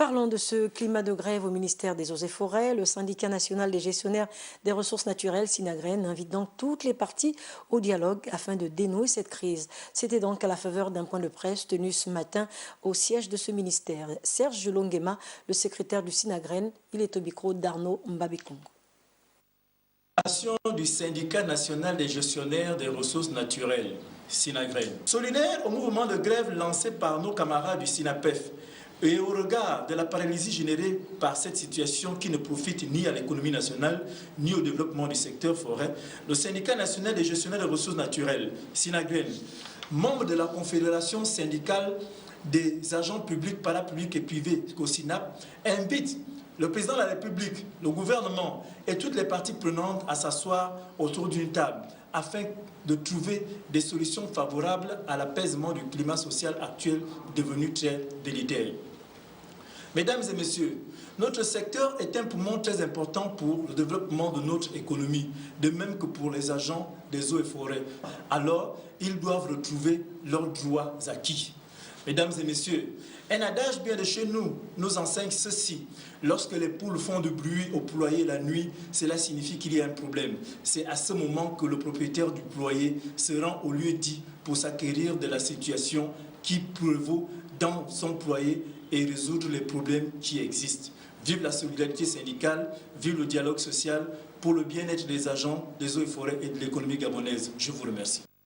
Parlons de ce climat de grève au ministère des Eaux et Forêts. Le syndicat national des gestionnaires des ressources naturelles, Sinagren, invite donc toutes les parties au dialogue afin de dénouer cette crise. C'était donc à la faveur d'un point de presse tenu ce matin au siège de ce ministère. Serge Longuema, le secrétaire du Sinagren, il est au micro d'Arnaud Mbabikongo. Du syndicat national des gestionnaires des ressources naturelles, Sinagren. Solidaire au mouvement de grève lancé par nos camarades du SINAPEF et au regard de la paralysie générée par cette situation qui ne profite ni à l'économie nationale ni au développement du secteur forêt, le syndicat national des gestionnaires des ressources naturelles, Sinagren, membre de la confédération syndicale des agents publics, parapublics et privés, COSINAP, invite le président de la République, le gouvernement et toutes les parties prenantes à s'asseoir autour d'une table afin de trouver des solutions favorables à l'apaisement du climat social actuel devenu très délétère. Mesdames et messieurs, notre secteur est un poumon très important pour le développement de notre économie, de même que pour les agents des eaux et forêts. Alors, ils doivent retrouver leurs droits acquis. Mesdames et messieurs, un adage bien de chez nous nous enseigne ceci. Lorsque les poules font du bruit au poulailler la nuit, cela signifie qu'il y a un problème. C'est à ce moment que le propriétaire du poulailler se rend au lieu dit pour s'acquérir de la situation qui prévaut dans son poulailler et résoudre les problèmes qui existent. Vive la solidarité syndicale, vive le dialogue social pour le bien-être des agents des eaux et forêts et de l'économie gabonaise. Je vous remercie.